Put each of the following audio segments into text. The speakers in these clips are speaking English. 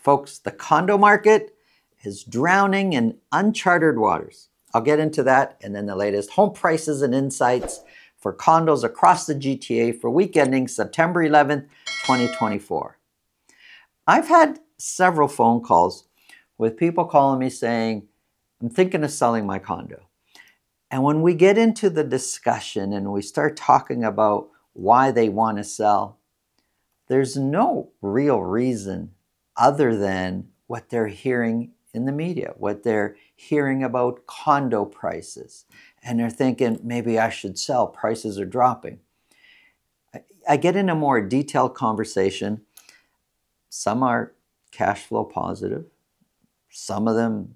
Folks, the condo market is drowning in uncharted waters. I'll get into that and then the latest home prices and insights for condos across the GTA for week ending September 11th, 2024. I've had several phone calls with people calling me saying, I'm thinking of selling my condo. And when we get into the discussion and we start talking about why they want to sell, there's no real reason other than what they're hearing in the media, what they're hearing about condo prices. And they're thinking, maybe I should sell, prices are dropping. I get in a more detailed conversation. Some are cash flow positive. Some of them,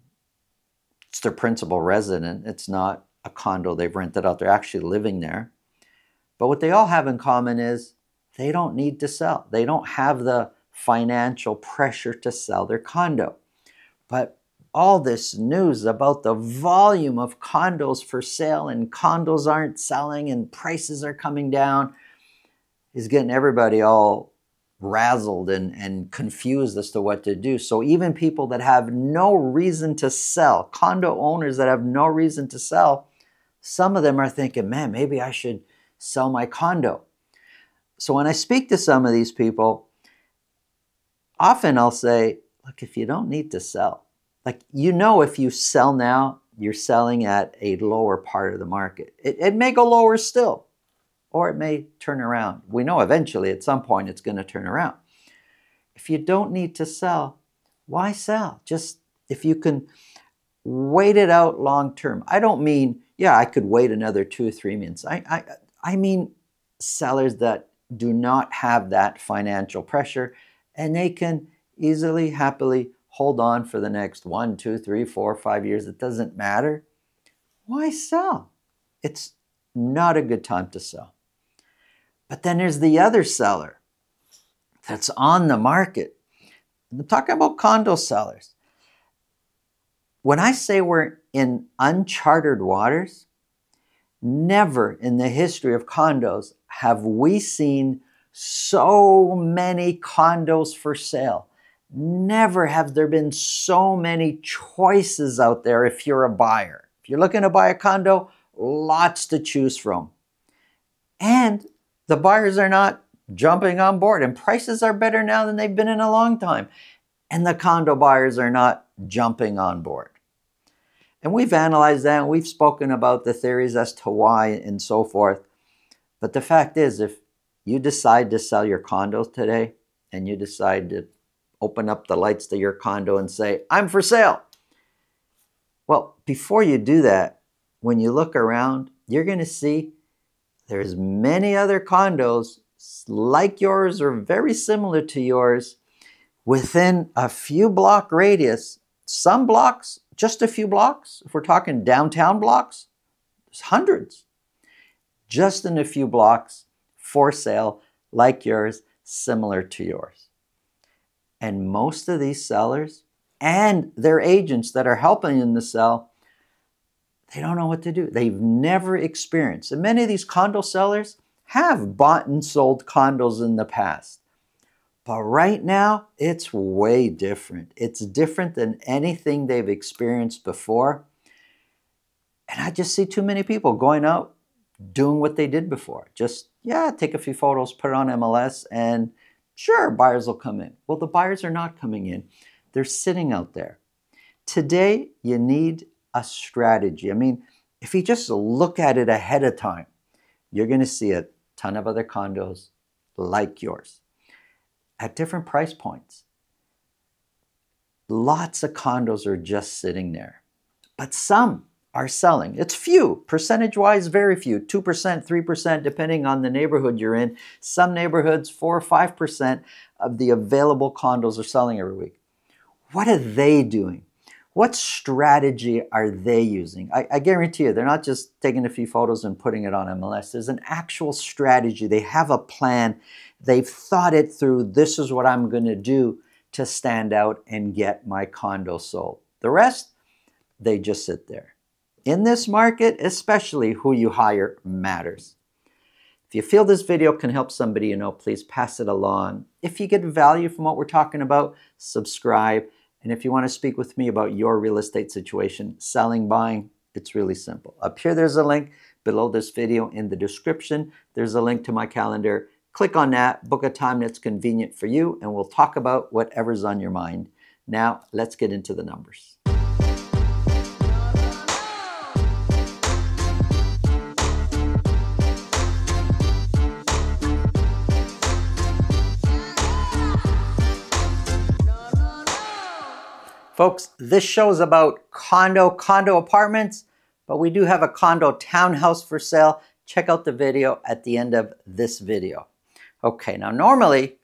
it's their principal resident. It's not a condo they've rented out. They're actually living there. But what they all have in common is they don't need to sell. They don't have the financial pressure to sell their condo. But all this news about the volume of condos for sale and condos aren't selling and prices are coming down is getting everybody all razzled and confused as to what to do. So even people that have no reason to sell, condo owners that have no reason to sell, some of them are thinking, man, maybe I should sell my condo. So when I speak to some of these people, often I'll say, look, if you don't need to sell, like, you know, if you sell now, you're selling at a lower part of the market. It may go lower still, or it may turn around. We know eventually at some point it's going to turn around. If you don't need to sell, why sell? Just if you can wait it out long term. I don't mean, yeah, I could wait another 2 or 3 months. I mean sellers that do not have that financial pressure and they can easily, happily hold on for the next 1, 2, 3, 4, 5 years. It doesn't matter. Why sell? It's not a good time to sell. But then there's the other seller that's on the market. I'm talking about condo sellers. When I say we're in uncharted waters, never in the history of condos have we seen so many condos for sale. Never have there been so many choices out there if you're a buyer. If you're looking to buy a condo, lots to choose from. And the buyers are not jumping on board, and prices are better now than they've been in a long time. And the condo buyers are not jumping on board. And we've analyzed that, and we've spoken about the theories as to why and so forth. But the fact is, if you decide to sell your condo today and you decide to open up the lights to your condo and say, I'm for sale. Well, before you do that, when you look around, you're going to see there's many other condos like yours or very similar to yours within a few block radius. Some blocks, just a few blocks. If we're talking downtown blocks, there's hundreds. Just in a few blocks for sale like yours, similar to yours. And most of these sellers and their agents that are helping them to sell, they don't know what to do. They've never experienced. And many of these condo sellers have bought and sold condos in the past. But right now, it's way different. It's different than anything they've experienced before. And I just see too many people going out, doing what they did before. Just, yeah, take a few photos, put it on MLS, and sure, buyers will come in. Well, the buyers are not coming in. They're sitting out there. Today, you need a strategy. I mean, if you just look at it ahead of time, you're going to see a ton of other condos like yours at different price points. Lots of condos are just sitting there, but some are selling. It's few, percentage-wise, very few, 2%, 3%, depending on the neighborhood you're in. Some neighborhoods, 4 or 5% of the available condos are selling every week. What are they doing? What strategy are they using? I guarantee you, they're not just taking a few photos and putting it on MLS. There's an actual strategy. They have a plan. They've thought it through. This is what I'm going to do to stand out and get my condo sold. The rest, they just sit there. In this market, especially who you hire matters. If you feel this video can help somebody you know, please pass it along. If you get value from what we're talking about, subscribe. And if you want to speak with me about your real estate situation, selling, buying, it's really simple. Up here, there's a link. Below this video in the description, there's a link to my calendar. Click on that, book a time that's convenient for you, and we'll talk about whatever's on your mind. Now, let's get into the numbers. Folks, this show is about condo apartments, but we do have a condo townhouse for sale. Check out the video at the end of this video. Okay, now normally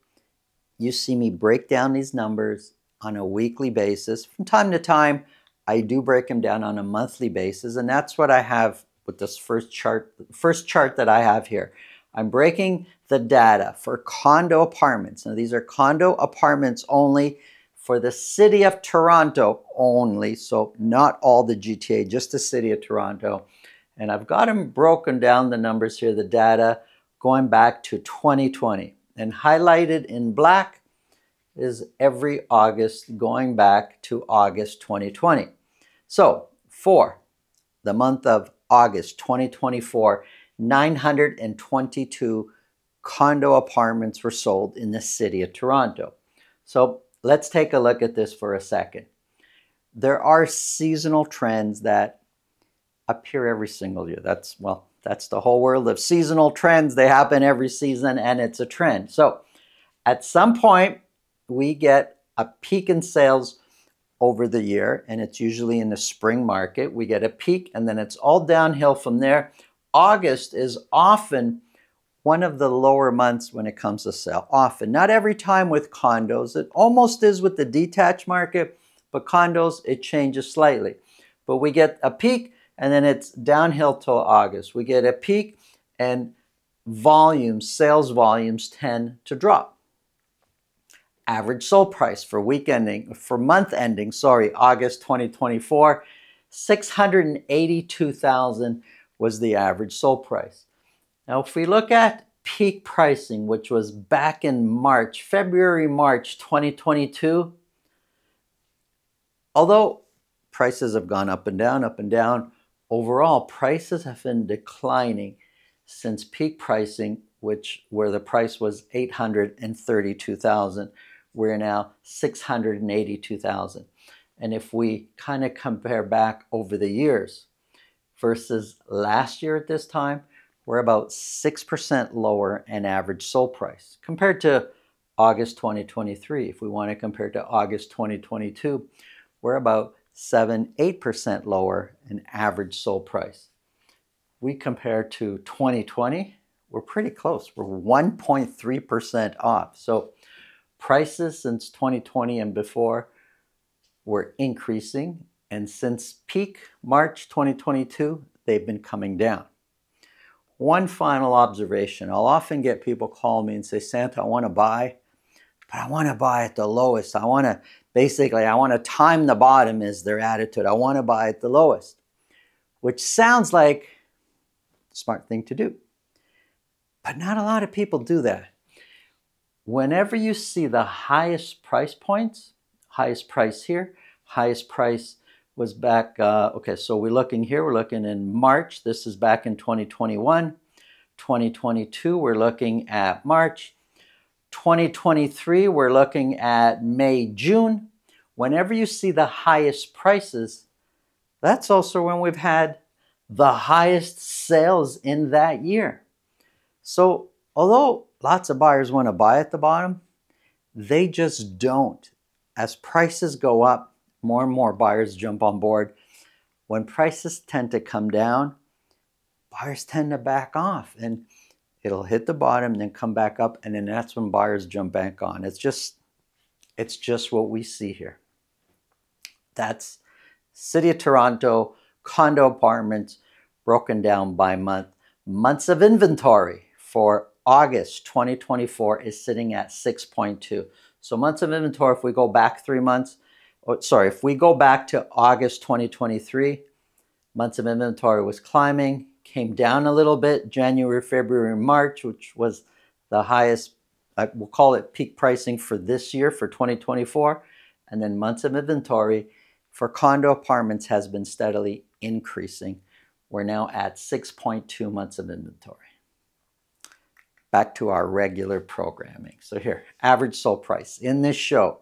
you see me break down these numbers on a weekly basis. From time to time, I do break them down on a monthly basis, and that's what I have with this first chart that I have here. I'm breaking the data for condo apartments. Now, these are condo apartments only for the city of Toronto only, so not all the GTA, just the city of Toronto. And I've got them broken down, the numbers here, the data, going back to 2020. And highlighted in black is every August going back to August 2020. So for the month of August 2024, 922 condo apartments were sold in the city of Toronto. So let's take a look at this for a second. There are seasonal trends that appear every single year. That's the whole world of seasonal trends. They happen every season and it's a trend. So at some point, we get a peak in sales over the year, and it's usually in the spring market. We get a peak and then it's all downhill from there. August is often one of the lower months when it comes to sale. Often, not every time with condos. It almost is with the detached market, but condos, it changes slightly. But we get a peak and then it's downhill till August. We get a peak and sales volumes tend to drop. Average sold price for month ending, August 2024, $682,000 was the average sold price. Now, if we look at peak pricing, which was back in February, March 2022, although prices have gone up and down, overall prices have been declining since peak pricing, where the price was $832,000. We're now $682,000. And if we kind of compare back over the years versus last year at this time, we're about 6% lower in average sold price compared to August 2023. If we want to compare to August 2022, we're about 7-8% lower in average sold price. We compare to 2020, we're pretty close. We're 1.3% off. So prices since 2020 and before were increasing, and since peak March 2022, they've been coming down. One final observation. I'll often get people call me and say, Santo, I want to buy, but I want to buy at the lowest. I want to time the bottom is their attitude. I want to buy at the lowest, which sounds like a smart thing to do. But not a lot of people do that. Whenever you see the highest price points, highest price here, highest price was back, so we're looking in March. This is back in 2021. 2022, we're looking at March. 2023, we're looking at May, June. Whenever you see the highest prices, that's also when we've had the highest sales in that year. So although lots of buyers want to buy at the bottom, they just don't. As prices go up, more and more buyers jump on board. When prices tend to come down, buyers tend to back off, and it'll hit the bottom and then come back up, and then that's when buyers jump back on. It's just what we see here. That's City of Toronto condo apartments broken down by month. Months of inventory for August 2024 is sitting at 6.2. So months of inventory, if we go back 3 months, if we go back to August 2023, months of inventory was climbing, came down a little bit January, February, March, which was the highest, we'll call it peak pricing for this year, for 2024. And then months of inventory for condo apartments has been steadily increasing. We're now at 6.2 months of inventory. Back to our regular programming. So here, average sold price in this show,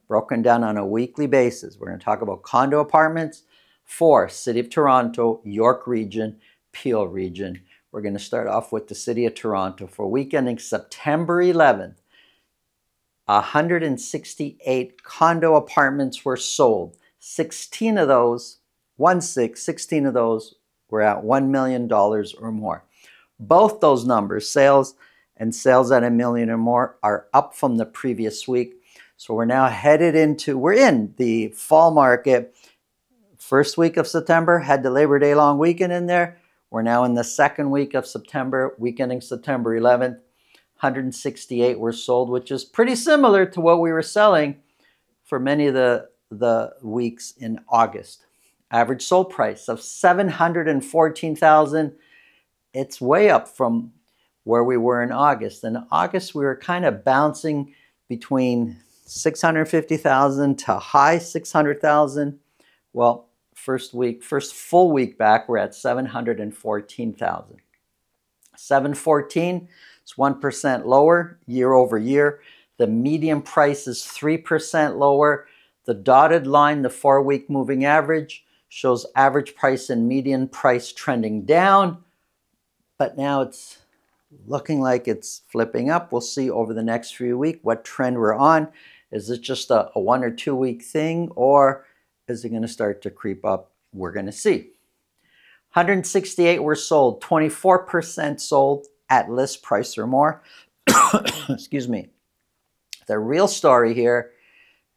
broken down on a weekly basis. We're going to talk about condo apartments for City of Toronto, York Region, Peel Region. We're going to start off with the City of Toronto. For week ending September 11th, 168 condo apartments were sold. 16 of those, 16 of those were at $1 million or more. Both those numbers, sales and sales at $1 million or more, are up from the previous week. So we're now headed into, we're in the fall market. First week of September had the Labor Day long weekend in there. We're now in the second week of September, week ending September 11th. 168 were sold, which is pretty similar to what we were selling for many of the weeks in August. Average sold price of $714,000. It's way up from where we were in August. In August, we were kind of bouncing between $650,000 to high $600,000. Well, first full week back, we're at $714,000. 714 is 1% lower year over year. The median price is 3% lower. The dotted line, the 4-week moving average, shows average price and median price trending down. But now it's looking like it's flipping up. We'll see over the next few weeks what trend we're on. Is it just a 1 or 2 week thing, or is it going to start to creep up? We're going to see. 168 were sold, 24% sold at list price or more. Excuse me. The real story here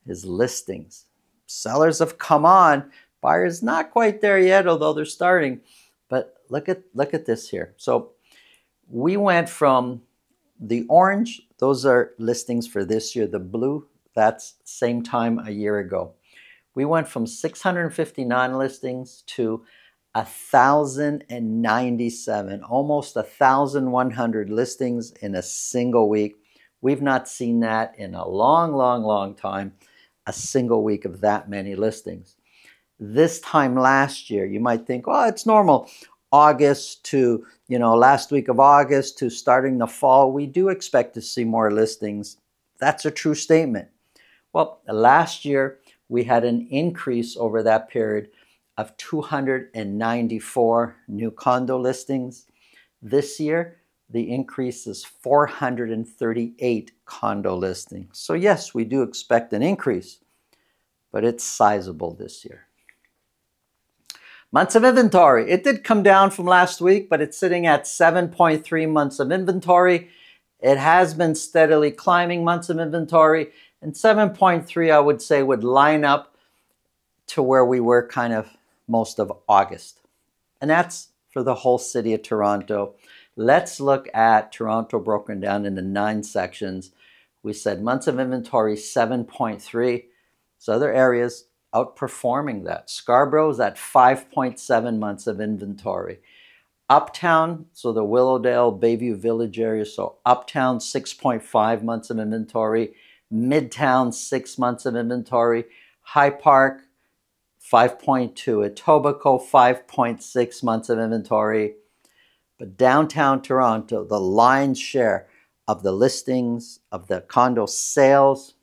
is listings. Sellers have come on. Buyers not quite there yet, although they're starting. But look at this here. So we went from the orange, those are listings for this year. The blue, that's same time a year ago. We went from 659 listings to 1,097, almost 1,100 listings in a single week. We've not seen that in a long, long, long time, a single week of that many listings. This time last year, you might think, oh, it's normal. August to, last week of August to starting the fall, we do expect to see more listings. That's a true statement. Well, last year, we had an increase over that period of 294 new condo listings. This year, the increase is 438 condo listings. So yes, we do expect an increase, but it's sizable this year. Months of inventory. It did come down from last week, but it's sitting at 7.3 months of inventory. It has been steadily climbing months of inventory, and 7.3, I would say, would line up to where we were kind of most of August. And that's for the whole city of Toronto. Let's look at Toronto broken down into 9 sections. We said months of inventory, 7.3. So other areas outperforming that. Scarborough's at 5.7 months of inventory. Uptown, so the Willowdale, Bayview Village area, so Uptown, 6.5 months of inventory. Midtown, 6 months of inventory. High Park, 5.2. Etobicoke, 5.6 months of inventory. But downtown Toronto, the lion's share of the listings, of the condo sales,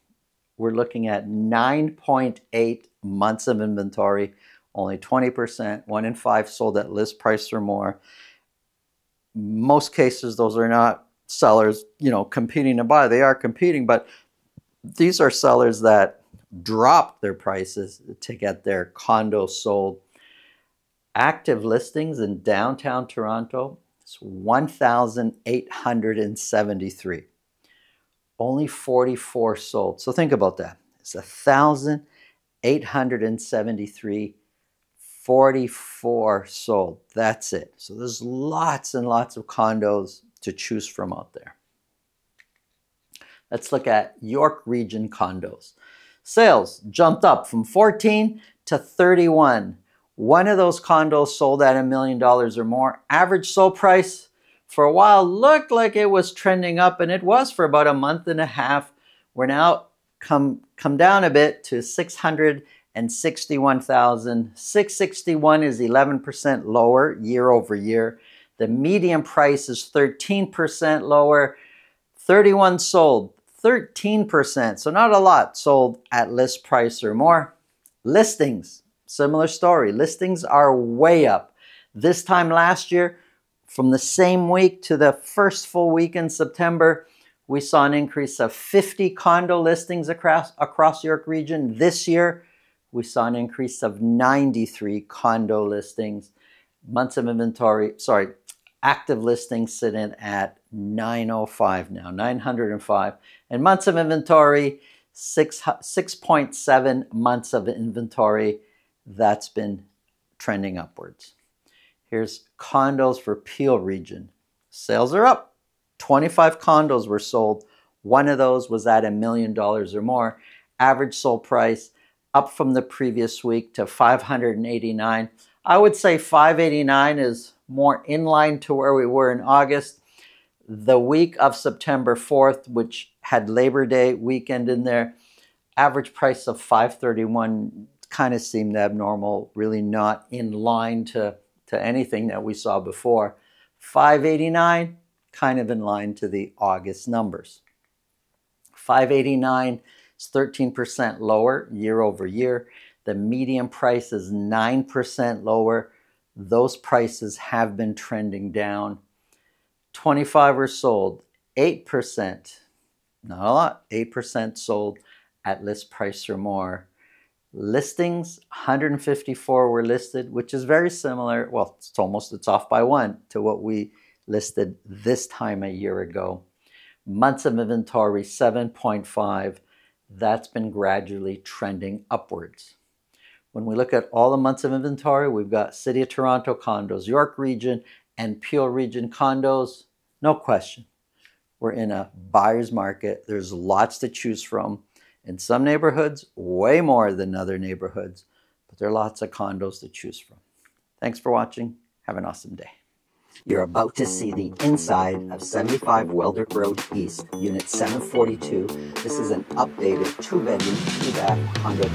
we're looking at 9.8 months of inventory, only 20%, 1 in 5 sold at list price or more. Most cases, those are not sellers, competing to buy. They are competing, but these are sellers that dropped their prices to get their condo sold. Active listings in downtown Toronto is 1,873. Only 44 sold. So think about that. It's 1,873, 44 sold. That's it. So there's lots and lots of condos to choose from out there. Let's look at York Region condos. Sales jumped up from 14 to 31. One of those condos sold at $1 million or more. Average sold price for a while looked like it was trending up, and it was for about a month and a half. We're now come down a bit to 661,000. 661 is 11% lower year over year. The median price is 13% lower. 31 sold, 13%. So not a lot sold at list price or more. Listings, similar story. Listings are way up. This time last year, from the same week to the first full week in September, we saw an increase of 50 condo listings across York Region. This year, we saw an increase of 93 condo listings. Months of inventory, active listings sitting at 905 now, 905. And months of inventory, 6.7 months of inventory. That's been trending upwards. Here's condos for Peel Region. Sales are up. 25 condos were sold. One of those was at $1 million or more. Average sold price up from the previous week to $589. I would say $589 is more in line to where we were in August. The week of September 4th, which had Labor Day weekend in there, average price of $531 kind of seemed abnormal, really not in line to anything that we saw before. $589, kind of in line to the August numbers. $589 is 13% lower year over year. The median price is 9% lower. Those prices have been trending down. 25 were sold, 8%, not a lot, 8% sold at list price or more. Listings, 154 were listed, which is very similar. Well, it's off by one to what we listed this time a year ago. Months of inventory, 7.5. That's been gradually trending upwards. When we look at all the months of inventory, we've got City of Toronto condos, York Region, and Peel Region condos. No question. We're in a buyer's market. There's lots to choose from. In some neighborhoods, way more than other neighborhoods, but there are lots of condos to choose from. Thanks for watching. Have an awesome day. You're about to see the inside of 75 Weldock Road East, Unit 742. This is an updated 2-bedroom, 2-bath condo.